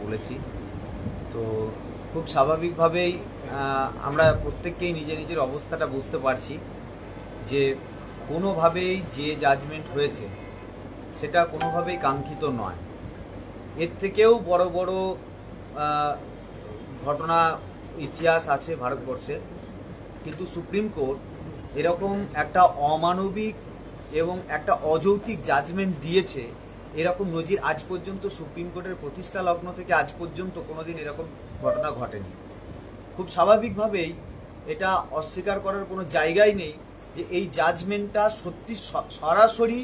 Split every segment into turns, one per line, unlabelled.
বলেছি। তো খুব স্বাভাবিকভাবেই আমরা প্রত্যেককেই নিজের নিজের অবস্থাটা বুঝতে পারছি যে কোনোভাবেই যে জাজমেন্ট হয়েছে সেটা কোনোভাবেই কাঙ্ক্ষিত নয়। এর থেকেও বড় বড় ঘটনা ইতিহাস আছে ভারতবর্ষে, কিন্তু সুপ্রিম কোর্ট এরকম একটা অমানবিক এবং একটা অযৌক্তিক জাজমেন্ট দিয়েছে, এরকম নজির আজ পর্যন্ত সুপ্রিম কোর্টের প্রতিষ্ঠা লগ্ন থেকে আজ পর্যন্ত কোনোদিন এরকম ঘটনা ঘটেনি। খুব স্বাভাবিকভাবেই এটা অস্বীকার করার কোনো জায়গাই নেই যে এই জাজমেন্টটা সত্যি সরাসরি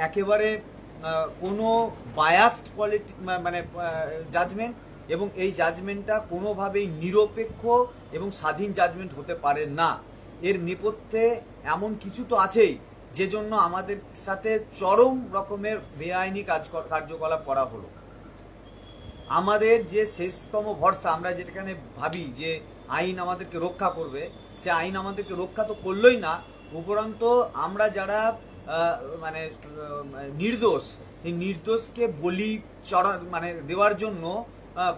একেবারে কোনো বায়াসড মানে জাজমেন্ট, এবং এই জাজমেন্টটা কোনোভাবেই নিরপেক্ষ এবং স্বাধীন জাজমেন্ট হতে পারে না। এর নেপথ্যে এমন কিছু তো আছেই যে জন্য আমাদের সাথে চরম রকমের বেআইনি কার্যকলাপ করা হলো। আমাদের যে শেষতম ভরসা, আমরা যেখানে ভাবি যে আইন আমাদেরকে রক্ষা করবে, সে আইন আমাদেরকে রক্ষা তো করলোই না, উপরন্ত আমরা যারা মানে নির্দোষ, সেই নির্দোষকে বলি দেওয়ার জন্য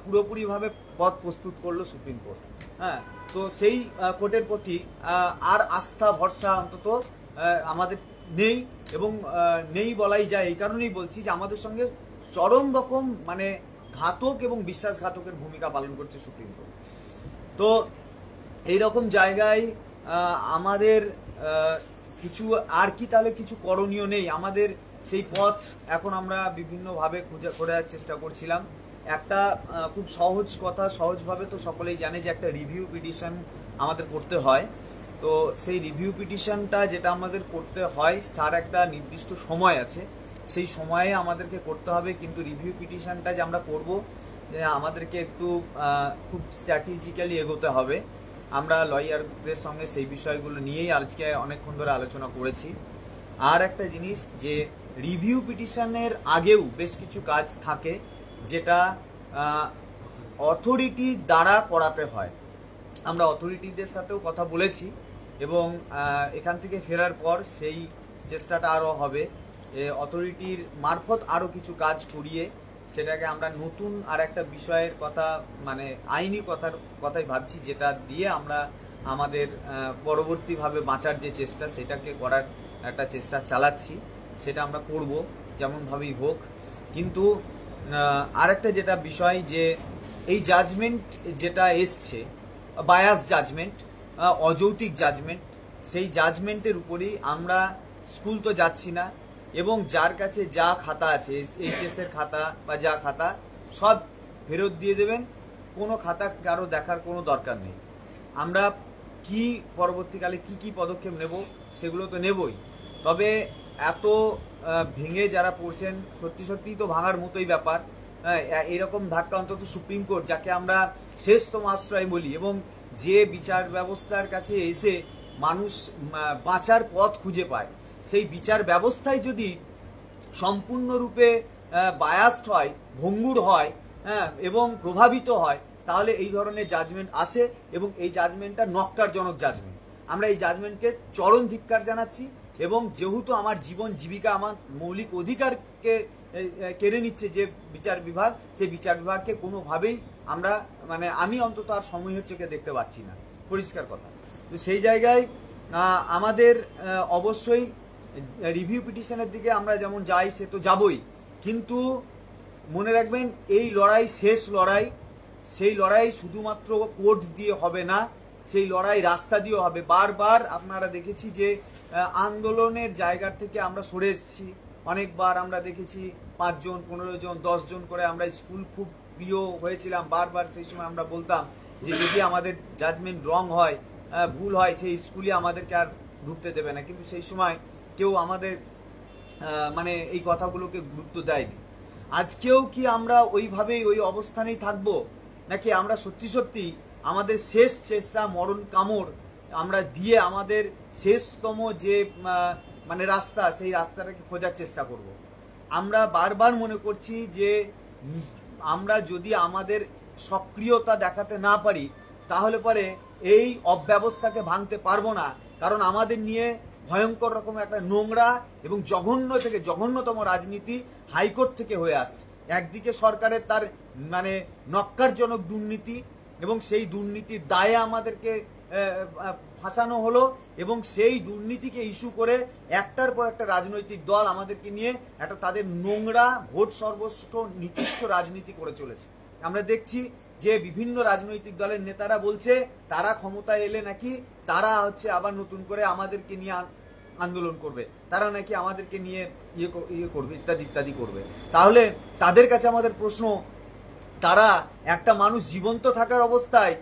পুরোপুরিভাবে পথ প্রস্তুত করলো সুপ্রিম কোর্ট। তো সেই কোর্টের প্রতি আর আস্থা ভরসা অন্তত আমাদের নেই, এবং নেই বলাই যায়। এই কারণেই বলছি যে আমাদের সঙ্গে চরম রকম ঘাতক এবং বিশ্বাসঘাতকের ভূমিকা পালন করছে সুপ্রিম কোর্ট। তো এইরকম জায়গায় আমাদের কিছু আর কি তাহলে কিছু করণীয় নেই? আমাদের সেই পথ এখন আমরা বিভিন্নভাবে খোঁজার চেষ্টা করছিলাম। একটা খুব সহজ কথা, সহজভাবে তো সকলেই জানে যে একটা রিভিউ পিটিশন আমাদের করতে হয়। তো সেই রিভিউ পিটিশনটা যেটা আমাদের করতে হয় তার একটা নির্দিষ্ট সময় আছে, সেই সময়ে আমাদেরকে করতে হবে। কিন্তু রিভিউ পিটিশনটা যে আমরা করব, আমাদেরকে একটু খুব স্ট্র্যাটেজিক্যালি এগোতে হবে। আমরা লয়ারদের সঙ্গে সেই বিষয়গুলো নিয়েই আজকে অনেকক্ষণ ধরে আলোচনা করেছি। আর একটা জিনিস, যে রিভিউ পিটিশনের আগেও বেশ কিছু কাজ থাকে যেটা অথরিটি দ্বারা করাতে হয়। আমরা অথরিটিদের সাথেও কথা বলেছি, এবং এখান থেকে ফেরার পর সেই চেষ্টাটা আরও হবে, অথরিটির মারফত আরও কিছু কাজ করিয়ে সেটাকে আমরা নতুন আর একটা বিষয়ের কথা, আইনি কথাই ভাবছি, যেটা দিয়ে আমরা আমাদের পরবর্তীভাবে বাঁচার যে চেষ্টা, সেটাকে করার একটা চেষ্টা চালাচ্ছি। সেটা আমরা করব যেমনভাবেই হোক। কিন্তু আরেকটা যেটা বিষয়, যে এই জাজমেন্ট যেটা এসছে, বায়াস জাজমেন্ট, অযৌক্তিক জাজমেন্ট, সেই জাজমেন্টের উপরেই আমরা স্কুল তো যাচ্ছি না, এবং যার কাছে যা খাতা আছে, এইচএসের খাতা বা যা খাতা, সব ফেরত দিয়ে দেবেন। কোনো খাতা কারো দেখার কোনো দরকার নেই। আমরা কি পরবর্তীকালে কি পদক্ষেপ নেব সেগুলো তো নেবই, তবে এত ভেঙে যারা পড়ছেন, সত্যি তো ভাঙার মতোই ব্যাপার। এরকম ধাক্কা অন্তত সুপ্রিম কোর্ট, যাকে আমরা শেষতম আশ্রয় বলি, এবং যে বিচার ব্যবস্থার কাছে এসে মানুষ বাঁচার পথ খুঁজে পায়, সেই বিচার ব্যবস্থায় যদি সম্পূর্ণরূপে বায়াসড হয়, ভঙ্গুর হয়, এবং প্রভাবিত হয়, তাহলে এই ধরনের জাজমেন্ট আসে, এবং এই জাজমেন্টটা নক্কারজনক জাজমেন্ট। আমরা এই জাজমেন্টকে চরম ধিক্কার জানাচ্ছি, এবং যেহেতু আমার জীবন জীবিকা, আমার মৌলিক অধিকারকে কেড়ে নিচ্ছে যে বিচার বিভাগ, সেই বিচার বিভাগকে কোনোভাবেই আমরা আমি অন্তত আর সময়ের চোখে দেখতে পাচ্ছি না, পরিষ্কার কথা। তো সেই জায়গায় আমাদের অবশ্যই রিভিউ পিটিশনের দিকে আমরা যেমন যাই, সে তো যাবই, কিন্তু মনে রাখবেন এই লড়াই শেষ লড়াই। সেই লড়াই শুধুমাত্র কোর্ট দিয়ে হবে না, সেই লড়াই রাস্তা দিয়েও হবে। বারবার আপনারা দেখেছি যে আন্দোলনের জায়গা থেকে আমরা সরে এসেছি। অনেকবার আমরা দেখেছি 5 জন, 15 জন, 10 জন করে আমরা স্কুল খুব প্রিয় হয়েছিলাম। বারবার সেই সময় আমরা বলতাম যে যদি আমাদের জাজমেন্ট রং হয়, ভুল হয়, সেই স্কুলে আমাদেরকে আর ঢুকতে দেবে না। কিন্তু সেই সময় কেউ আমাদের এই কথাগুলোকে গুরুত্ব দেয়নি। আজকেও কি আমরা ওইভাবেই ওই অবস্থানেই থাকবো, নাকি আমরা সত্যি আমাদের শেষ চেষ্টা, মরণ কামড় আমরা দিয়ে আমাদের শেষতম যে রাস্তা, সেই রাস্তাটাকে খোঁজার চেষ্টা করব? আমরা বারবার মনে করছি যে আমরা যদি আমাদের সক্রিয়তা দেখাতে না পারি, তাহলে পরে এই অব্যবস্থাকে ভাঙতে পারবো না। কারণ আমাদের নিয়ে ভয়ঙ্কর রকম একটা নোংরা এবং জঘন্য থেকে জঘন্যতম রাজনীতি হাইকোর্ট থেকে হয়ে আসছে। একদিকে সরকারের তার মানে নক্কারজনক দুর্নীতি এবং সেই দুর্নীতির দায়ে আমাদেরকে ফাঁসানো হলো, এবং সেই দুর্নীতিকে ইস্যু করে একটার পর একটা রাজনৈতিক দল আমাদেরকে নিয়ে একটা তাদের নোংরা ভোট সর্বস্ব নিকৃষ্ট রাজনীতি করে চলেছে। আমরা দেখছি যে বিভিন্ন রাজনৈতিক দলের নেতারা বলছে তারা ক্ষমতায় এলে নাকি তারা হচ্ছে আবার নতুন করে আমাদেরকে নিয়ে আন্দোলন করবে, তারা নাকি আমাদেরকে নিয়ে ইয়ে করবে, ইত্যাদি ইত্যাদি করবে। তাহলে তাদের কাছে আমাদের প্রশ্ন, তারা একটা মানুষ জীবন্ত থাকার অবস্থায়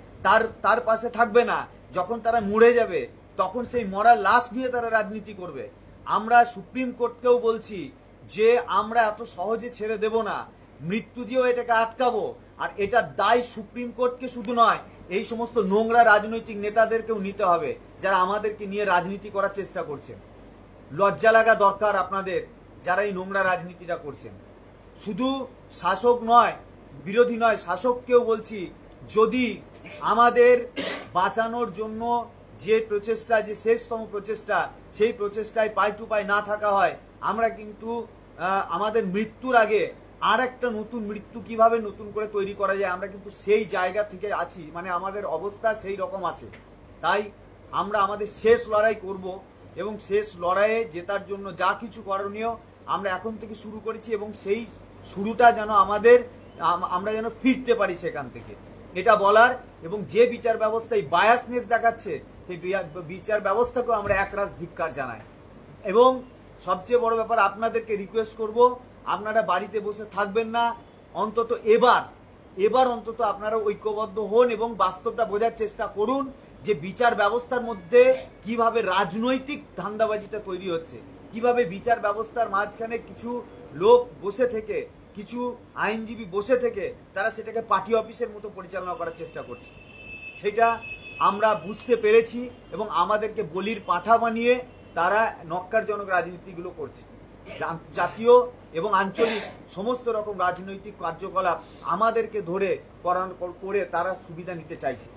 তার পাশে থাকবে না, যখন তারা মরে যাবে তখন সেই মরার লাশ নিয়ে তারা রাজনীতি করবে। আমরা সুপ্রিম কোর্টকেও বলছি যে আমরা এত সহজে ছেড়ে দেব না, মৃত্যু দিয়েও এটাকে আটকাবো। আর এটা দায় সুপ্রিম কোর্টকে শুধু নয়, এই সমস্ত নোংরা রাজনৈতিক নেতাদেরকেও নিতে হবে যারা আমাদেরকে নিয়ে রাজনীতি করার চেষ্টা করছেন। লজ্জা লাগা দরকার আপনাদের যারা এই নোংরা রাজনীতিটা করছেন। শুধু শাসক নয়, বিরোধী নয়, শাসককেও বলছি, যদি আমাদের বাঁচানোর জন্য যে প্রচেষ্টা, যে শেষতম প্রচেষ্টা, সেই প্রচেষ্টায় পাই টু পাই না থাকা হয়, আমরা কিন্তু আমাদের মৃত্যুর আগে আর একটা নতুন মৃত্যু কিভাবে নতুন করে তৈরি করা যায়, আমরা কিন্তু সেই জায়গা থেকে আছি, মানে আমাদের অবস্থা সেই রকম আছে। তাই আমরা আমাদের শেষ লড়াই করব, এবং শেষ লড়াইয়ে জেতার জন্য যা কিছু করণীয় আমরা এখন থেকে শুরু করেছি, এবং সেই শুরুটা যেন আমরা যেন ফিরতে পারি সেখান থেকে, এটা বলার। এবং যে বিচার ব্যবস্থায় বায়াসনেস দেখাচ্ছে, সেই বিচার ব্যবস্থাকেও আমরা একরাশ ধিক্কার জানাই। এবং সবচেয়ে বড় ব্যাপার, আপনাদেরকে রিকোয়েস্ট করব, আপনারা বাড়িতে বসে থাকবেন না, অন্তত এবার অন্তত আপনারা ঐক্যবদ্ধ হন এবং বাস্তবটা বোঝার চেষ্টা করুন যে বিচার ব্যবস্থার মধ্যে কিভাবে রাজনৈতিক ধান্দাবাজিটা তৈরি হচ্ছে, কিভাবে বিচার ব্যবস্থার মাঝখানে কিছু লোক বসে থেকে, কিছু আইনজীবী বসে থেকে তারা সেটাকে পার্টি অফিসের মতো পরিচালনা করার চেষ্টা করছে। সেটা আমরা বুঝতে পেরেছি, এবং আমাদেরকে বলির পাঁঠা বানিয়ে তারা নক্কারজনক রাজনীতিগুলো করছে। জাতীয় এবং আঞ্চলিক সমস্ত রকম রাজনৈতিক কার্যকলাপ আমাদেরকে ধরে করে তারা সুবিধা নিতে চাইছে।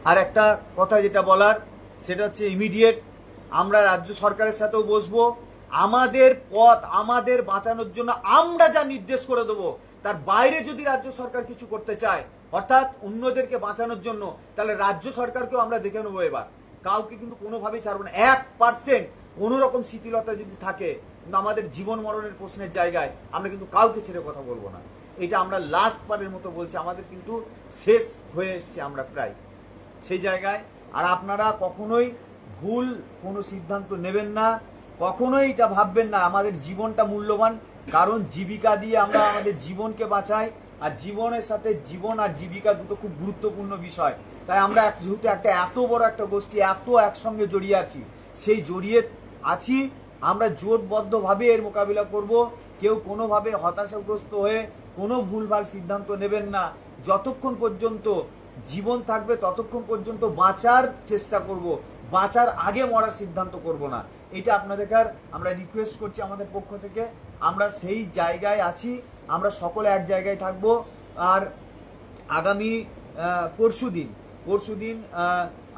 আর একটা কথা যেটা বলার, সেটা হচ্ছে ইমিডিয়েট আমরা রাজ্য সরকারের সাথেও বসবো, আমাদের পথ আমাদের বাঁচানোর জন্য আমরা যা নির্দেশ করে দেবো, তার বাইরে যদি রাজ্য সরকার কিছু করতে চায়, অর্থাৎ অন্যদেরকে বাঁচানোর জন্য, তাহলে রাজ্য সরকারকেও আমরা দেখে নেবো। এবার কাউকে কিন্তু কোনোভাবেই ছাড়বো না। 1% কোনো রকম শিথিলতা যদি থাকে, কিন্তু আমাদের জীবন মরণের প্রশ্নের জায়গায় আমরা কিন্তু কাউকে ছেড়ে কথা বলবো না। এটা আমরা লাস্ট বারের মতো বলছি, আমাদের কিন্তু শেষ হয়ে এসছে আমরা প্রায় সেই জায়গায়। আর আপনারা কখনোই ভুল কোনো সিদ্ধান্ত নেবেন না, কখনোই এটা ভাববেন না আমাদের জীবনটা মূল্যবান, কারণ জীবিকা দিয়ে আমরা আমাদের জীবনকে বাঁচাই, আর জীবনের সাথে জীবন আর জীবিকা দুটো খুব গুরুত্বপূর্ণ বিষয়। তাই আমরা যেহেতু একটা এত বড় একটা গোষ্ঠী এত একসঙ্গে জড়িয়ে আছি, সেই জড়িয়ে আছি আমরা জোটবদ্ধভাবে এর মোকাবিলা করব। কেউ কোনোভাবে হতাশাগ্রস্ত হয়ে কোনো ভুলভাল সিদ্ধান্ত নেবেন না। যতক্ষণ পর্যন্ত জীবন থাকবে ততক্ষণ পর্যন্ত বাঁচার চেষ্টা করব, বাঁচার আগে মরার সিদ্ধান্ত করব না। এটা আপনাদের আমরা রিকোয়েস্ট করছি আমাদের পক্ষ থেকে। আমরা সেই জায়গায় আছি, আমরা সকলে এক জায়গায় থাকব। আর আগামী পরশুদিন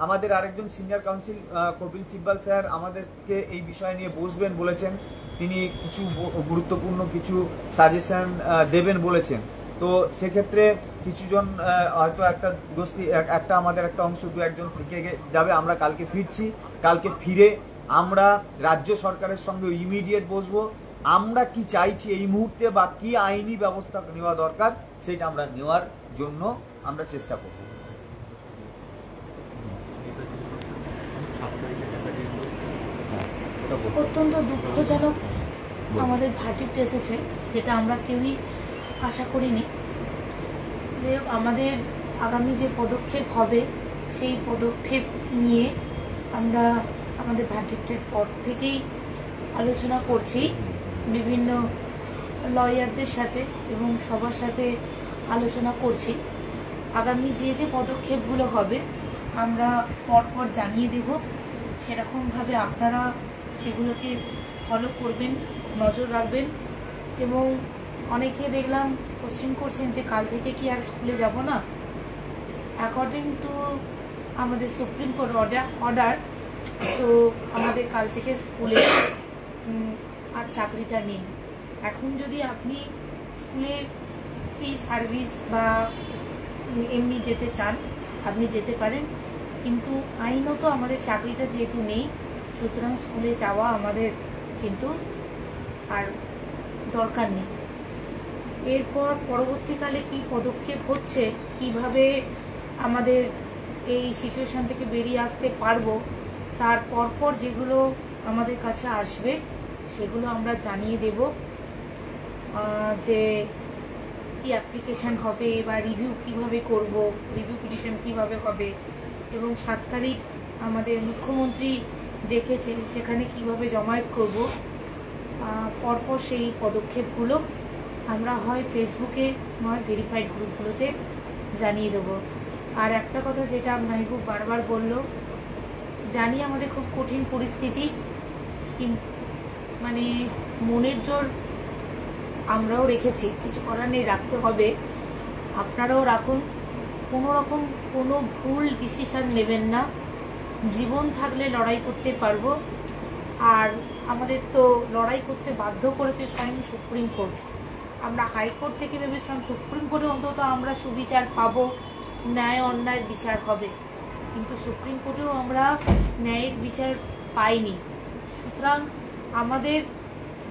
আমাদের আরেকজন senior counsel Kapil Sibal sir আমাদেরকে এই বিষয় নিয়ে বসবেন বলেছেন, তিনি কিছু গুরুত্বপূর্ণ কিছু সাজেশন দেবেন বলেছেন। তো সেক্ষেত্রে কিছুজন হয়তো একটা গোষ্ঠী একটা আমাদের একটা অংশ দু একজন থেকে যাবে। আমরা কালকে ফিরছি, কালকে ফিরে আমরা রাজ্য সরকারের সঙ্গে ইমিডিয়েট বসবো, আমরা কি চাইছি এই মুহূর্তে বা কি আইনি ব্যবস্থা নেওয়া দরকার সেটা আমরা নেওয়ার জন্য আমরা চেষ্টা করব।
অত্যন্ত দুঃখজনক আমাদের ভার্ডিক্ট এসেছে, যেটা আমরা কেউই আশা করিনি। যে আমাদের আগামী যে পদক্ষেপ হবে সেই পদক্ষেপ নিয়ে আমরা আমাদের ভার্ডিক্টের পর থেকেই আলোচনা করছি বিভিন্ন লয়ারদের সাথে এবং সবার সাথে আলোচনা করছি। আগামী যে পদক্ষেপগুলো হবে আমরা পরপর জানিয়ে দেব, সেরকমভাবে আপনারা সেগুলোকে ফলো করবেন, নজর রাখবেন। এবং অনেকে দেখলাম কোশ্চেন করছেন যে কাল থেকে কি আর স্কুলে যাব না। অ্যাকর্ডিং টু আমাদের সুপ্রিম কোর্ট অর্ডার, তো আমাদের কাল থেকে স্কুলে আর চাকরিটা নেই। এখন যদি আপনি স্কুলে ফ্রি সার্ভিস বা এমনি যেতে চান আপনি যেতে পারেন, কিন্তু আইনত আমাদের চাকরিটা যেহেতু নেই, সুতরাং স্কুলে যাওয়া আমাদের কিন্তু আর দরকার নেই। এরপর পরবর্তীকালে কি পদক্ষেপ হচ্ছে, কিভাবে আমাদের এই সিচুয়েশন থেকে বেরিয়ে আসতে পারবো, তার পরপর যেগুলো আমাদের কাছে আসবে সেগুলো আমরা জানিয়ে দেব, যে কি অ্যাপ্লিকেশন হবে বা রিভিউ কিভাবে করব, রিভিউ পিটিশন কিভাবে হবে, এবং 7 তারিখ আমাদের মুখ্যমন্ত্রী ডেকেছে সেখানে কিভাবে জমায়েত করব, পরপর সেই পদক্ষেপগুলো আমরা হয় ফেসবুকে নয় ভেরিফাইড গ্রুপগুলোতে জানিয়ে দেবো। আর একটা কথা যেটা মাহবুব বারবার বলল, জানি আমাদের খুব কঠিন পরিস্থিতি, মানে মনের জোর আমরাও রেখেছি, কিছু করার নেই, রাখতে হবে, আপনারাও রাখুন। কোনো ভুল ডিসিশন নেবেন না, জীবন থাকলে লড়াই করতে পারবো। আর আমাদের তো লড়াই করতে বাধ্য করেছে স্বয়ং সুপ্রিম কোর্ট। আমরা হাইকোর্ট থেকে ভেবেছিলাম সুপ্রিম কোর্টে অন্তত আমরা সুবিচার পাবো, ন্যায় অন্যায়ের বিচার হবে, কিন্তু সুপ্রিম কোর্টেও আমরা ন্যায়ের বিচার পাইনি। সুতরাং আমাদের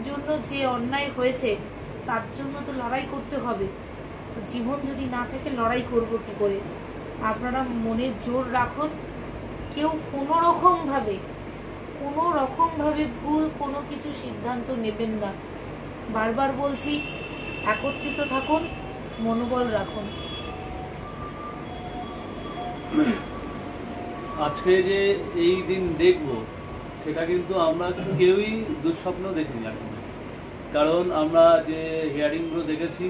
জন্য যে অন্যায় হয়েছে তার জন্য তো লড়াই করতে হবে, তো জীবন যদি না থাকে লড়াই করব কি করে। আপনারা মনের জোর রাখুন, কেউ কোনো রকমভাবে ভুল কোনো কিছু সিদ্ধান্ত নেবেন না। বারবার বলছি, একত্রিত থাকুন, মনোবল রাখুন।
আজকে যে এই দিন দেখব সেটা কিন্তু আমরা কেউই দুঃস্বপ্ন দেখিনি এখন, কারণ আমরা যে হিয়ারিংগুলো দেখেছি,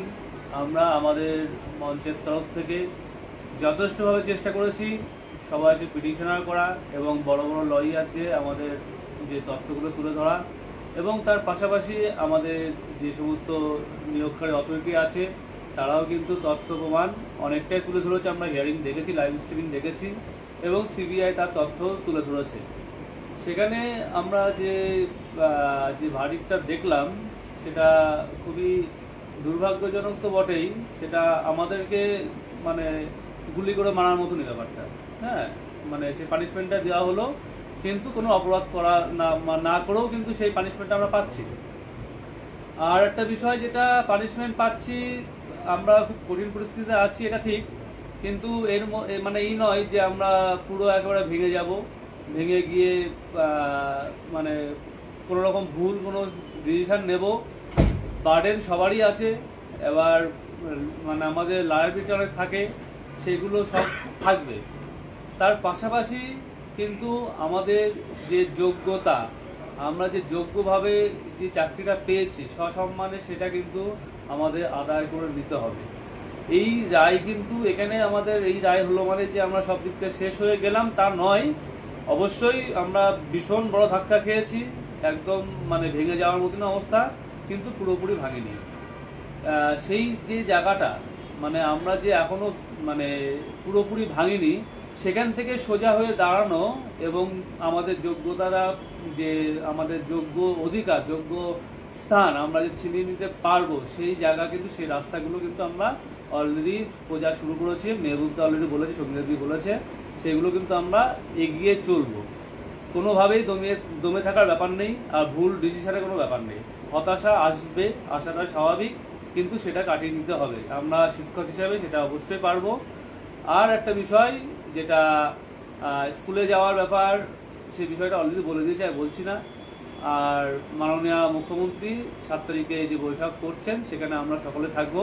আমরা আমাদের মঞ্চের তরফ থেকে যথেষ্টভাবে চেষ্টা করেছি সবাইকে পিটিশনার করা এবং বড় বড় লয়ারকে আমাদের যে তথ্যগুলো তুলে ধরা, এবং তার পাশাপাশি আমাদের যে সমস্ত নিয়োগকারী অথরিটি আছে তারাও কিন্তু তথ্য প্রমাণ অনেকটাই তুলে ধরেছে। আমরা হিয়ারিং দেখেছি, লাইভ স্ট্রিমিং দেখেছি, এবং সিবিআই তার তথ্য তুলে ধরেছে। সেখানে আমরা যে ভার্ডিক্টটা দেখলাম সেটা খুবই দুর্ভাগ্যজনক তো বটেই, সেটা আমাদেরকে মানে গুলি করে মারার মতনই ব্যাপারটা। হ্যাঁ, মানে সেই পানিশমেন্টটা দেওয়া হলো, কিন্তু কোনো অপরাধ করা না করেও কিন্তু সেই পানিশমেন্টটা আমরা পাচ্ছি। আর একটা বিষয়, যেটা পানিশমেন্ট পাচ্ছি, আমরা খুব কঠিন পরিস্থিতিতে আছি এটা ঠিক, কিন্তু এর মানে এই নয় যে আমরা পুরো একেবারে ভেঙে যাব, ভেঙে গিয়ে মানে কোনো রকম ভুল কোনো ডিসিশন নেব। বার্ডেন সবারই আছে, এবার মানে আমাদের লায়াবিলিটি অনেক থাকে, সেগুলো সব থাকবে। তার পাশাপাশি কিন্তু আমাদের যে যোগ্যতা, আমরা যে যোগ্যভাবে যে চাকরিটা পেয়েছি সসম্মানে, সেটা কিন্তু আমাদের আদায় করে নিতে হবে। এই রায় কিন্তু এখানে আমাদের এই রায় হলো মানে যে আমরা সব দিক থেকে শেষ হয়ে গেলাম তা নয়। অবশ্যই আমরা ভীষণ বড় ধাক্কা খেয়েছি, একদম মানে ভেঙে যাওয়ার মতন অবস্থা, কিন্তু পুরোপুরি ভাঙিনি। সেই যে জায়গাটা মানে আমরা যে এখনো মানে পুরোপুরি ভাঙিনি, সেখান থেকে সোজা হয়ে দাঁড়ানো এবং আমাদের যোগ্যতারা যে আমাদের যোগ্য অধিকার, যোগ্য স্থান আমরা যে ছিনিয়ে নিতে পারবো, সেই জায়গা কিন্তু সেই রাস্তাগুলো কিন্তু আমরা অলরেডি খোঁজা শুরু করেছি। মেহবুবদা অলরেডি বলেছে, সঙ্গীতাদি বলেছে, সেগুলো কিন্তু আমরা এগিয়ে চলবো। কোনোভাবেই দমে থাকার ব্যাপার নেই, আর ভুল ডিসিশনের কোনো ব্যাপার নেই। হতাশা আসবে, আসাটা স্বাভাবিক, কিন্তু সেটা কাটিয়ে নিতে হবে। আমরা শিক্ষক হিসাবে সেটা অবশ্যই পারবো। আর একটা বিষয়, যেটা স্কুলে যাওয়ার ব্যাপার, সেই বিষয়টা অলরেডি বলে দিয়েছে, আর বলছি না। আর মাননীয় মুখ্যমন্ত্রী 7 তারিখে যে বৈঠক করছেন, সেখানে আমরা সকলে থাকবো,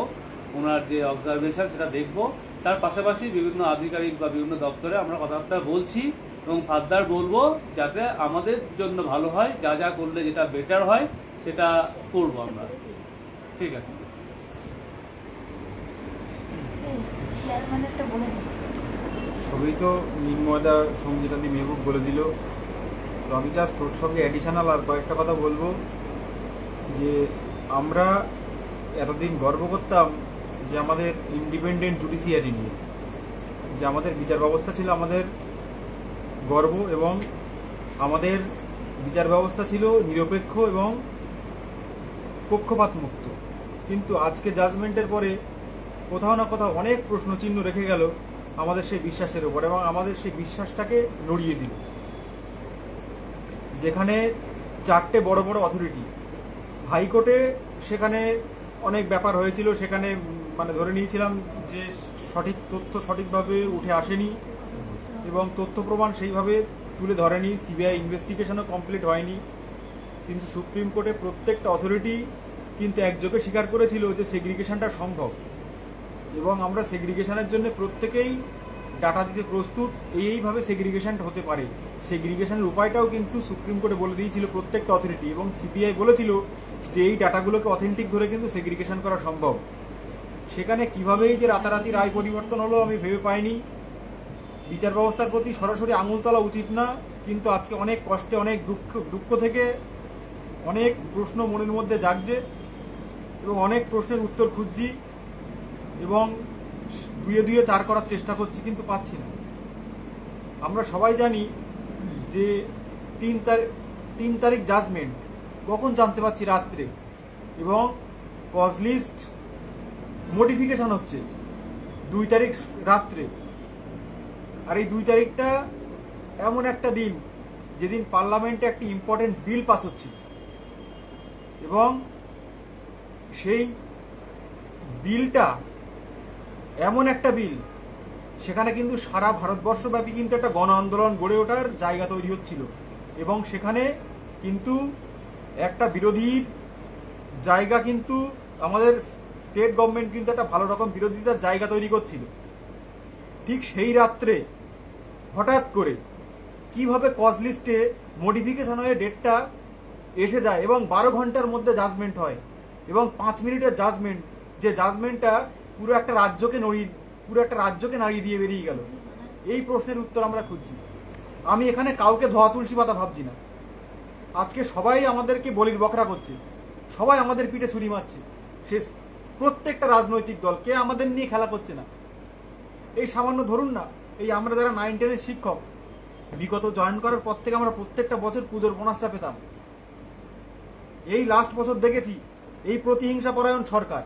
ওনার যে অবজারভেশন সেটা দেখব। তার পাশাপাশি বিভিন্ন আধিকারিক বা বিভিন্ন দপ্তরে আমরা কথাবার্তা বলছি এবং ফার্দার বলবো, যাতে আমাদের জন্য ভালো হয়, যা যা করলে যেটা বেটার হয় সেটা করবো আমরা। ঠিক আছে,
সবই তো নির্ময়দা, সঙ্গীতাদি, মেহবুব বলে দিল। তো আমি জাস্ট ওর সঙ্গে অ্যাডিশনাল আর কয়েকটা কথা বলবো, যে আমরা এতদিন গর্ব করতাম যে আমাদের ইন্ডিপেন্ডেন্ট জুডিশিয়ারি নিয়ে, যে আমাদের বিচার ব্যবস্থা ছিল আমাদের গর্ব, এবং আমাদের বিচার ব্যবস্থা ছিল নিরপেক্ষ এবং পক্ষপাত মুক্ত। কিন্তু আজকে জাজমেন্টের পরে কোথাও না কোথাও অনেক প্রশ্নচিহ্ন রেখে গেল আমাদের সেই বিশ্বাসের উপর, এবং আমাদের সেই বিশ্বাসটাকে নড়িয়ে দিল। যেখানে 4টে বড় বড় অথরিটি, হাইকোর্টে সেখানে অনেক ব্যাপার হয়েছিল, সেখানে মানে ধরে নিয়েছিলাম যে সঠিক তথ্য সঠিকভাবে উঠে আসেনি এবং তথ্য প্রমাণ সেইভাবে তুলে ধরেনি, সিবিআই ইনভেস্টিগেশনও কমপ্লিট হয়নি। কিন্তু সুপ্রিম কোর্টে প্রত্যেকটা অথরিটি কিন্তু একযোগে স্বীকার করেছিল যে সেগ্রিগেশনটা সম্ভব, এবং আমরা সেগ্রিগেশনের জন্য প্রত্যেকেই ডাটা দিতে প্রস্তুত, এইভাবে সেগ্রিগেশনটা হতে পারে। সেগ্রিগেশনের উপায়টাও কিন্তু সুপ্রিম কোর্টে বলে দিয়েছিল প্রত্যেকটা অথরিটি, এবং সিবিআই বলেছিল যে এই ডাটাগুলোকে অথেন্টিক ধরে কিন্তু সেগ্রিগেশন করা সম্ভব। সেখানে কীভাবেই যে রাতারাতি রায় পরিবর্তন হলো আমি ভেবে পাইনি। বিচার ব্যবস্থার প্রতি সরাসরি আঙুল তোলা উচিত না, কিন্তু আজকে অনেক কষ্টে, অনেক দুঃখ থেকে অনেক প্রশ্ন মনের মধ্যে জাগছে এবং অনেক প্রশ্নের উত্তর খুঁজছি এবং দুয়ে দুয়ে চার করার চেষ্টা করছি, কিন্তু পাচ্ছি না। আমরা সবাই জানি যে 3 তারিখ জাজমেন্ট, কখন জানতে পারছি? রাত্রে। এবং কজ লিস্ট মডিফিকেশন হচ্ছে 2 তারিখ রাত্রে। আর এই 2 তারিখটা এমন একটা দিন যেদিন পার্লামেন্টে একটি ইম্পর্টেন্ট বিল পাস হচ্ছে, এবং সেই বিলটা এমন একটা বিল, সেখানে কিন্তু সারা ভারতবর্ষব্যাপী কিন্তু একটা গণ আন্দোলন গড়ে ওঠার জায়গা তৈরি হচ্ছিল, এবং সেখানে কিন্তু একটা বিরোধীর জায়গা কিন্তু আমাদের স্টেট গভর্নমেন্ট কিন্তু একটা ভালো রকম বিরোধিতার জায়গা তৈরি করছিল। ঠিক সেই রাত্রে হঠাৎ করে কিভাবে কজ লিস্টে মডিফিকেশন হয়ে ডেটটা এসে যায় এবং 12 ঘন্টার মধ্যে জাজমেন্ট হয়, এবং 5 মিনিটের জাজমেন্ট, যে জাজমেন্টটা পুরো একটা রাজ্যকে নাড়িয়ে দিয়ে বেরিয়ে গেল। এই প্রশ্নের উত্তর আমরা খুঁজছি। আমি এখানে কাউকে ধোয়া তুলসী পাতা ভাবছি না। আজকে সবাই আমাদেরকে বলির বকরা করছে, সবাই আমাদের পিঠে ছুরি মারছে। সে প্রত্যেকটা রাজনৈতিক দল, কে আমাদের নিয়ে খেলা করছে না। এই সামান্য ধরুন না, এই আমরা যারা 9-10-এর শিক্ষক, বিগত জয়েন করার পর থেকে আমরা প্রত্যেকটা বছর পুজোর বোনাসটা পেতাম। এই লাস্ট বছর দেখেছি এই প্রতিহিংসা পরায়ণ সরকার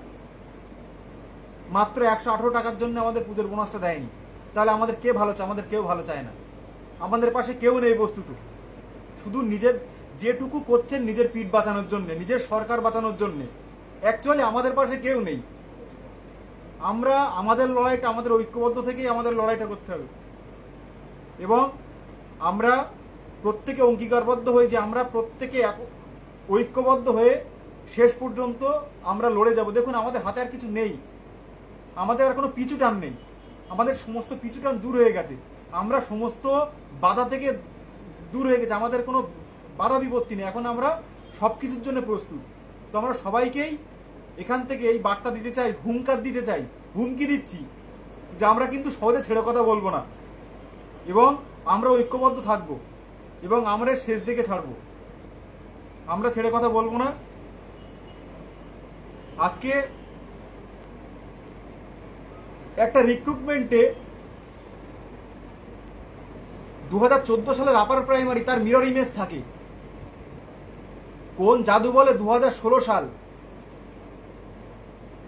মাত্র 118 টাকার জন্য আমাদের পুজোর বোনাসটা দেয়নি। তাহলে আমাদের কে ভালো চায়? আমাদের কেউ ভালো চায় না। আমাদের পাশে কেউ নেই বস্তুত। শুধু নিজের যেটুকু করছেন নিজের পিঠ বাঁচানোর জন্য, নিজের সরকার বাঁচানোর জন্য। অ্যাকচুয়ালি আমাদের পাশে কেউ নেই। আমরা আমাদের লড়াইটা, আমাদের ঐক্যবদ্ধ থেকেই আমাদের লড়াইটা করতে হবে, এবং আমরা প্রত্যেকে অঙ্গীকারবদ্ধ হয়ে যে আমরা প্রত্যেকে ঐক্যবদ্ধ হয়ে শেষ পর্যন্ত আমরা লড়ে যাব। দেখুন, আমাদের হাতে আর কিছু নেই, আমাদের আর কোনো পিছু টান নেই, আমাদের সমস্ত পিছু টান দূর হয়ে গেছে, আমরা সমস্ত বাধা থেকে দূর হয়ে গেছে, আমাদের কোনো বাধা বিপত্তি নেই। এখন আমরা সব কিছুর জন্য প্রস্তুত। তো আমরা সবাইকেই এখান থেকে এই বার্তা দিতে চাই, হুঙ্কার দিতে চাই, হুমকি দিচ্ছি যে আমরা কিন্তু সহজে ছেড়ে কথা বলবো না, এবং আমরা ঐক্যবদ্ধ থাকবো, এবং আমরা শেষ দিকে ছাড়বো। আমরা ছেড়ে কথা বলবো না। আজকে একটা রিক্রুটমেন্টে 2014 সালের আপার প্রাইমারি তার মিরর ইমেজ থাকে। কোন জাদু বলে 2016 সাল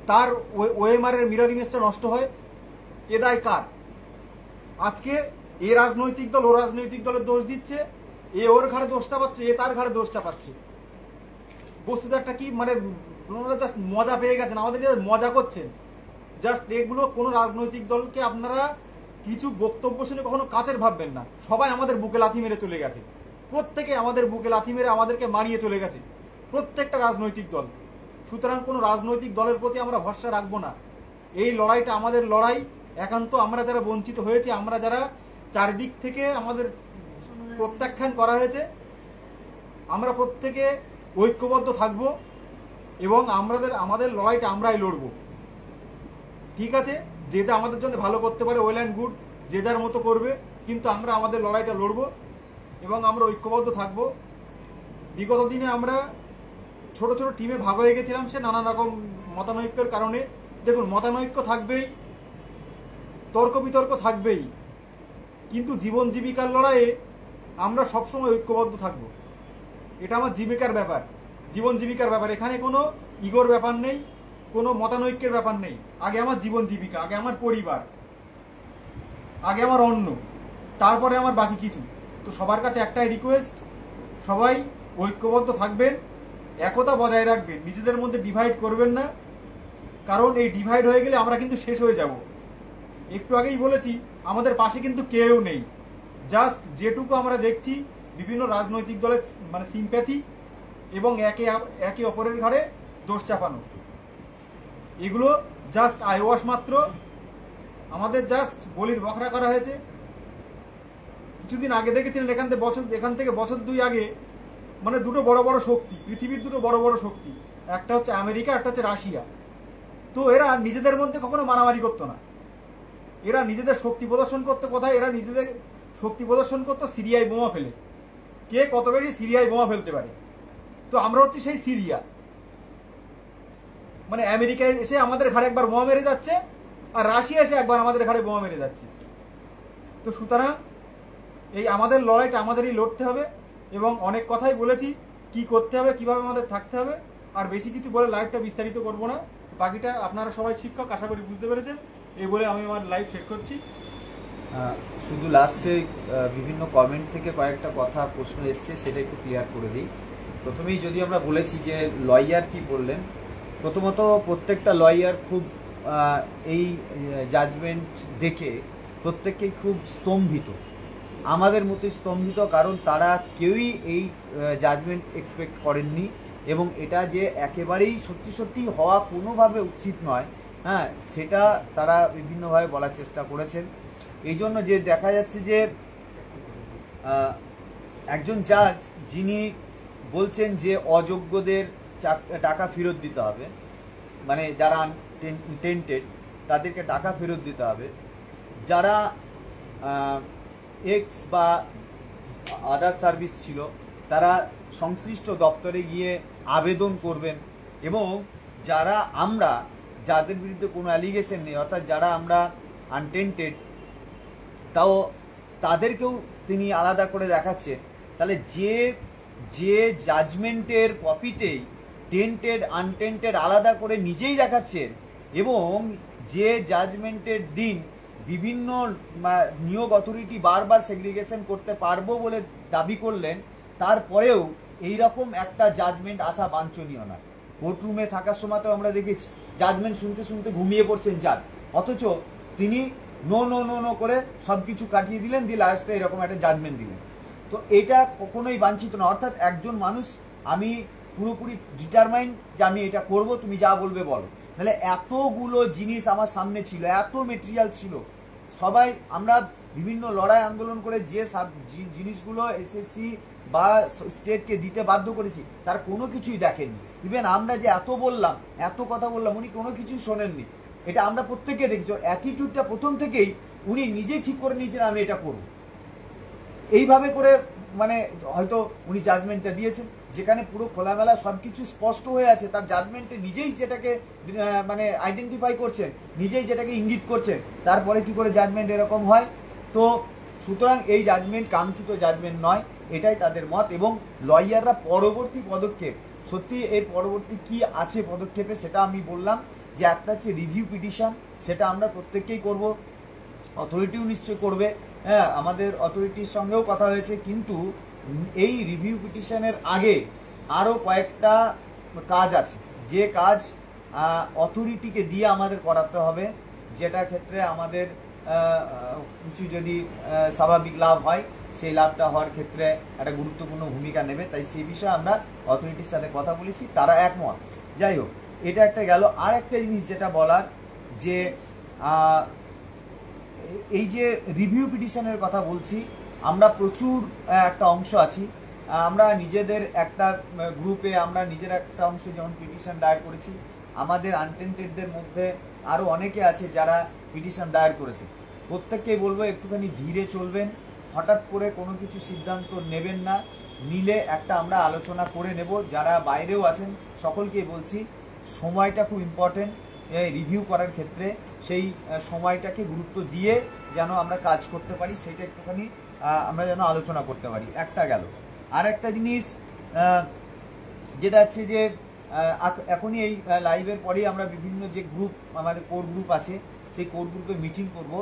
তার ওএমআর এর মিরর ইমেজটা নষ্ট হয়? এ দায় কার? আজকে এ রাজনৈতিক দল ও রাজনৈতিক দলের দোষ দিচ্ছে, এ ওর ঘাড়ে দোষ চাপাচ্ছে, এ তার ঘাড়ে দোষ চাপাচ্ছে। বস্তুত একটা কি মানে জাস্ট মজা পেয়ে গেছেন, আমাদের মজা করছেন জাস্ট। এগুলো কোনো রাজনৈতিক দলকে আপনারা কিছু বক্তব্য শুনে কখনো কাছের ভাববেন না। সবাই আমাদের বুকে লাথি মেরে চলে গেছে, প্রত্যেকে আমাদের বুকে লাথি মেরে আমাদেরকে মারিয়ে চলে গেছে, প্রত্যেকটা রাজনৈতিক দল। সুতরাং কোনো রাজনৈতিক দলের প্রতি আমরা ভরসা রাখবো না। এই লড়াইটা আমাদের লড়াই। একান্ত আমরা যারা বঞ্চিত হয়েছে, আমরা যারা চারিদিক থেকে আমাদের প্রত্যাখ্যান করা হয়েছে, আমরা প্রত্যেকে ঐক্যবদ্ধ থাকবো, এবং আমাদের লড়াইটা আমরাই লড়বো। ঠিক আছে, যে যা আমাদের জন্য ভালো করতে পারে ওয়েল অ্যান্ড গুড, যে যার মতো করবে, কিন্তু আমরা আমাদের লড়াইটা লড়বো এবং আমরা ঐক্যবদ্ধ থাকবো। বিগত দিনে আমরা ছোট ছোট টিমে ভাগ হয়ে গেছিলাম, সে নানান রকম মতানৈক্যের কারণে। দেখুন, মতানৈক্য থাকবেই, তর্ক বিতর্ক থাকবেই, কিন্তু জীবন জীবিকার লড়াইয়ে আমরা সবসময় ঐক্যবদ্ধ থাকবো। এটা আমার জীবিকার ব্যাপার, জীবন জীবিকার ব্যাপার। এখানে কোনো ইগোর ব্যাপার নেই, কোনো মতানৈক্যের ব্যাপার নেই। আগে আমার জীবন জীবিকা, আগে আমার পরিবার, আগে আমার অন্ন, তারপরে আমার বাকি কিছু। তো সবার কাছে একটাই রিকোয়েস্ট, সবাই ঐক্যবদ্ধ থাকবেন, একতা বজায় রাখবেন, নিজেদের মধ্যে ডিভাইড করবেন না, কারণ এই ডিভাইড হয়ে গেলে আমরা কিন্তু শেষ হয়ে যাব। একটু আগেই বলেছি আমাদের পাশে কিন্তু কেউ নেই, জাস্ট যেটুকু আমরা দেখছি বিভিন্ন রাজনৈতিক দলের মানে সিম্প্যাথি এবং একে অপরের ঘাড়ে দোষ চাপানো, এগুলো জাস্ট আইওয়াশ মাত্র। আমাদের জাস্ট বলির বখরা করা হয়েছে। কিছুদিন আগে দেখেছিলেন এখান থেকে বছর 2 আগে মানে দুটো বড় বড় শক্তি, পৃথিবীর দুটো বড় বড় শক্তি, একটা হচ্ছে আমেরিকা, একটা হচ্ছে রাশিয়া। তো এরা নিজেদের মধ্যে কখনো মারামারি করতো না, এরা নিজেদের শক্তি প্রদর্শন করতো কোথায়? এরা নিজেদের শক্তি প্রদর্শন করতো সিরিয়ায় বোমা ফেলে, কে কত বেশি সিরিয়ায় বোমা ফেলতে পারে। তো আমরা হচ্ছে সেই সিরিয়া, মানে আমেরিকায় এসে আমাদের ঘাড়ে একবার বোমা মেরে যাচ্ছে, আর রাশিয়া এসে একবার আমাদের ঘাড়ে বোমা মেরে যাচ্ছে। তো সুতরাং এই আমাদের লড়াইটা আমাদেরই লড়তে হবে, এবং অনেক কথাই বলেছি কি করতে হবে, কিভাবে আমাদের থাকতে হবে। আর বেশি কিছু বলে লাইভটা বিস্তারিত করব না, বাকিটা আপনারা সবাই শিক্ষক, আশা করি বুঝতে পেরেছেন। এই বলে আমি আমার লাইভ শেষ করছি।
শুধু লাস্টে বিভিন্ন কমেন্ট থেকে কয়েকটা কথা প্রশ্ন এসছে, সেটা একটু ক্লিয়ার করে দিই। প্রথমেই যদি আমরা বলেছি যে লয়ার কি বললেন, প্রথমত প্রত্যেকটা লয়ার খুব এই জাজমেন্ট দেখে প্রত্যেককেই খুব স্তম্ভিত, আমাদের মতোই স্তম্ভিত, কারণ তারা কেউই এই জাজমেন্ট এক্সপেক্ট করেননি, এবং এটা যে একেবারেই সত্যি সত্যি হওয়া কোনোভাবে উচিত নয়, হ্যাঁ, সেটা তারা বিভিন্নভাবে বলার চেষ্টা করেছেন। এই জন্য যে দেখা যাচ্ছে যে একজন জাজ যিনি বলছেন যে অযোগ্যদের টাকা ফেরত দিতে হবে, মানে যারা আনটেন্টেড তাদেরকে টাকা ফেরত দিতে হবে, যারা এক্স বা আদার সার্ভিস ছিল তারা সংশ্লিষ্ট দপ্তরে গিয়ে আবেদন করবেন, এবং যারা আমরা যাদের বিরুদ্ধে কোনো অ্যালিগেশন নেই, অর্থাৎ যারা আমরা আনটেন্টেড, তাও তাদেরকেও তিনি আলাদা করে দেখাচ্ছেন। তাহলে যে জাজমেন্টের কপিতেই টেন্টেড আনটেন্টেড আলাদা করে নিজেই দেখাচ্ছেন, এবং যে জাজমেন্টের দিন বিভিন্ন নিয়োগ অথরিটি বারবার সেগ্রিগেশন করতে পারবো বলে দাবি করলেন, তারপরেও এইরকম একটা জাজমেন্ট আসা বাঞ্ছনীয় নয়। কোর্টরুমে থাকার সময় তো আমরা দেখেছি জাজমেন্ট শুনতে শুনতে ঘুমিয়ে পড়ছেন জাজ, অথচ তিনি নো নো নো নো করে সব কিছু কাটিয়ে দিলেন, দিয়ে লাস্টে এরকম একটা জাজমেন্ট দিলেন। তো এটা কখনোই বাঞ্ছিত না। অর্থাৎ একজন মানুষ, আমি পুরোপুরি ডিটারমাইন্ড যে আমি এটা করব, তুমি যা বলবে বলো। তাহলে এতগুলো জিনিস আমার সামনে ছিল, এত মেটেরিয়াল ছিল, সবাই আমরা বিভিন্ন লড়াই আন্দোলন করে যে জিনিসগুলো এসএসসি বা স্টেটকে দিতে বাধ্য করেছি, তার কোনো কিছুই দেখেননি। ইভেন আমরা যে এত বললাম, এত কথা বললাম, উনি কোনো কিছুই শোনেননি। এটা আমরা প্রত্যেকে দেখেছি। অ্যাটিটিউডটা প্রথম থেকেই উনি নিজেই ঠিক করে নিয়েছেন আমি এটা করব, এইভাবে করে মানে হয়তো উনি জাজমেন্টটা দিয়েছেন, যেখানে পুরো খোলামেলা সবকিছু স্পষ্ট হয়ে আছে। তার জাজমেন্টে নিজেই যেটাকে মানে আইডেন্টিফাই করছেন, নিজেই যেটাকে ইঙ্গিত করছেন, তারপরে কি করে জাজমেন্ট এরকম হয়? তো সুতরাং এই জাজমেন্ট কাঙ্ক্ষিত জাজমেন্ট নয়, এটাই তাদের মত। এবং লয়াররা পরবর্তী পদক্ষেপ, সত্যি এর পরবর্তী কি আছে পদক্ষেপে, সেটা আমি বললাম যে একটা হচ্ছে রিভিউ পিটিশন, সেটা আমরা প্রত্যেককেই করব, অথরিটিও নিশ্চয় করবে। হ্যাঁ, আমাদের অথরিটির সঙ্গেও কথা হয়েছে, কিন্তু এই রিভিউ পিটিশনের আগে আরও কয়েকটা কাজ আছে, যে কাজ অথরিটিকে দিয়ে আমাদের করাতে হবে, যেটা ক্ষেত্রে আমাদের কিছু যদি স্বাভাবিক লাভ হয়, সেই লাভটা হওয়ার ক্ষেত্রে একটা গুরুত্বপূর্ণ ভূমিকা নেবে। তাই সেই বিষয়ে আমরা অথরিটির সাথে কথা বলেছি, তারা একমত। যাই হোক, এটা একটা গেল। আর একটা জিনিস যেটা বলার, যে এই যে রিভিউ পিটিশনের কথা বলছি, আমরা প্রচুর একটা অংশ আছি, আমরা নিজেদের একটা গ্রুপে আমরা নিজের একটা অংশ যেমন পিটিশন দায়ের করেছি, আমাদের আনটেন্টেডদের মধ্যে আরও অনেকে আছে যারা পিটিশন দায়ের করেছে। প্রত্যেককেই বলবো একটুখানি ধীরে চলবেন, হঠাৎ করে কোনো কিছু সিদ্ধান্ত নেবেন না, নিলে একটা আমরা আলোচনা করে নেব। যারা বাইরেও আছেন সকলকেই বলছি, সময়টা খুব ইম্পর্টেন্ট রিভিউ করার ক্ষেত্রে, সেই সময়টাকে গুরুত্ব দিয়ে যেন আমরা কাজ করতে পারি, সেইটা একটুখানি আমরা যেন আলোচনা করতে পারি। একটা গেল। আর একটা জিনিস যেটা হচ্ছে যে এখনই এই লাইভের পরেই আমরা বিভিন্ন যে গ্রুপ, আমাদের কোর গ্রুপ আছে, সেই কোর গ্রুপে মিটিং করব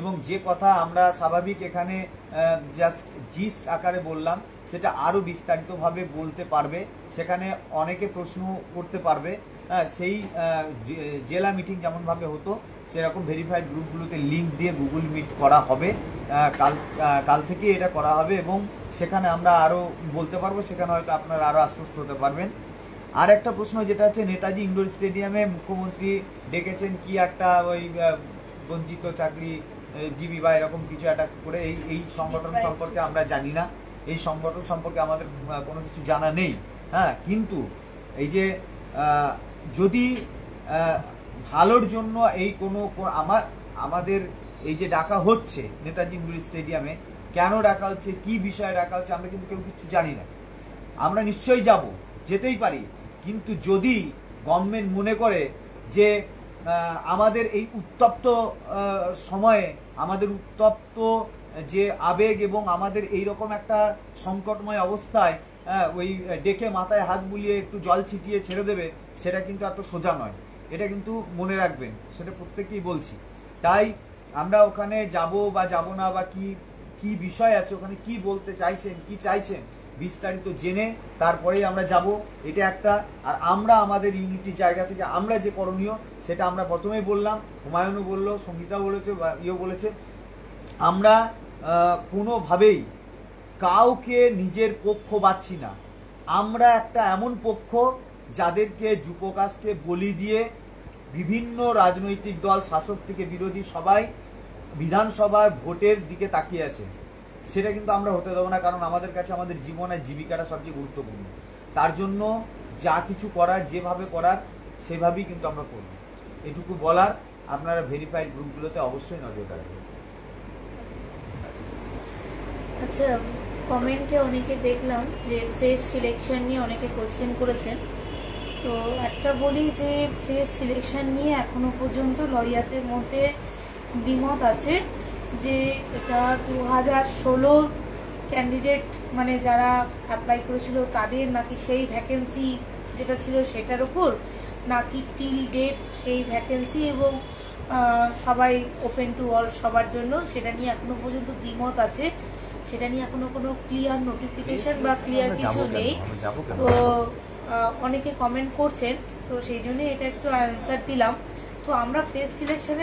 এবং যে কথা আমরা স্বাভাবিক এখানে জাস্ট জিস্ট আকারে বললাম সেটা আরও বিস্তারিতভাবে বলতে পারবে, সেখানে অনেকে প্রশ্ন করতে পারবে। সেই জেলা মিটিং যেমনভাবে হতো সেরকম ভেরিফাইড গ্রুপগুলোতে লিঙ্ক দিয়ে গুগল মিট করা হবে, কাল থেকে এটা করা হবে এবং সেখানে আমরা আরও বলতে পারবো, সেখানে হয়তো আপনারা আরও আশ্বস্ত হতে পারবেন। আর একটা প্রশ্ন যেটা হচ্ছে, নেতাজি ইন্ডোর স্টেডিয়ামে মুখ্যমন্ত্রী ডেকেছেন কি একটা ওই বঞ্চিত চাকরিজীবী বা এরকম কিছু একটা করে, এই সংগঠন সম্পর্কে আমরা জানি না, এই সংগঠন সম্পর্কে আমাদের কোনো কিছু জানা নেই। হ্যাঁ, কিন্তু এই যে যদি ভালোর জন্য এই কোনো আমাদের এই যে ডাকা হচ্ছে নেতাজি ইন্ডোর স্টেডিয়ামে, কেন ডাকা হচ্ছে, কি বিষয়ে ডাকা হচ্ছে, আমরা কিন্তু কেউ কিছু জানি না। আমরা নিশ্চয়ই যাব, যেতেই পারি, কিন্তু যদি গভর্নমেন্ট মনে করে যে আমাদের এই উত্তপ্ত সময়ে, আমাদের উত্তপ্ত যে আবেগ এবং আমাদের এই রকম একটা সংকটময় অবস্থায় ওই ডেকে মাথায় হাত বুলিয়ে একটু জল ছিটিয়ে ছেড়ে দেবে, সেটা কিন্তু এত সোজা নয়, এটা কিন্তু মনে রাখবেন, সেটা প্রত্যেককেই বলছি। তাই আমরা ওখানে যাব বা যাব না, বা কি বিষয় আছে ওখানে, কি বলতে চাইছেন, কি চাইছেন, বিস্তারিত জেনে তারপরেই আমরা যাব, এটা একটা। আর আমরা আমাদের ইউনিটির জায়গা থেকে আমরা যে করণীয় সেটা আমরা প্রথমেই বললাম, হুমায়ুনও বললো, সঙ্গীতা বলেছে বা বলেছে, আমরা কোনোভাবেই কাউকে নিজের পক্ষ বাচ্ছি না। আমরা একটা এমন পক্ষ যাদেরকে যুবকাস্টে বলি দিয়ে বিভিন্ন রাজনৈতিক দল, শাসক থেকে বিরোধী, সবাই বিধানসভার ভোটের দিকে তাকিয়ে আছে। সেটা কিন্তু আমরা হতে দেবো না, কারণ আমাদের কাছে আমাদের জীবন আর জীবিকাটা সবচেয়ে গুরুত্বপূর্ণ। তার জন্য যা কিছু করার, যেভাবে করার, সেভাবেই কিন্তু আমরা করব। এটুকু বলার, আপনারা ভেরিফাইড গ্রুপগুলোতে অবশ্যই নজর রাখবেন।
আচ্ছা, কমেন্টে অনেকে দেখলাম যে ফেস সিলেকশন নিয়ে অনেকে কোশ্চেন করেছেন। তো একটা বলি যে ফেস সিলেকশন নিয়ে এখনো পর্যন্ত লয়ারদের মধ্যে দ্বিমত আছে যে এটা 2016 ক্যান্ডিডেট মানে যারা অ্যাপ্লাই করেছিল তাদের নাকি সেই ভ্যাকেন্সি যেটা ছিল সেটার উপর, নাকি টিল ডেট সেই ভ্যাকেন্সি এবং সবাই ওপেন টু অল সবার জন্য, সেটা নিয়ে এখনো পর্যন্ত দ্বিমত আছে। সেটা নিয়ে এখনো কোনো ক্লিয়ার নোটিফিকেশন বা ক্লিয়ার কিছু নেই। তো অনেকে কমেন্ট করছেন, তো সেই জন্য এটা একটু অ্যান্সার দিলাম। তো আমরা ফেস সিলেকশনে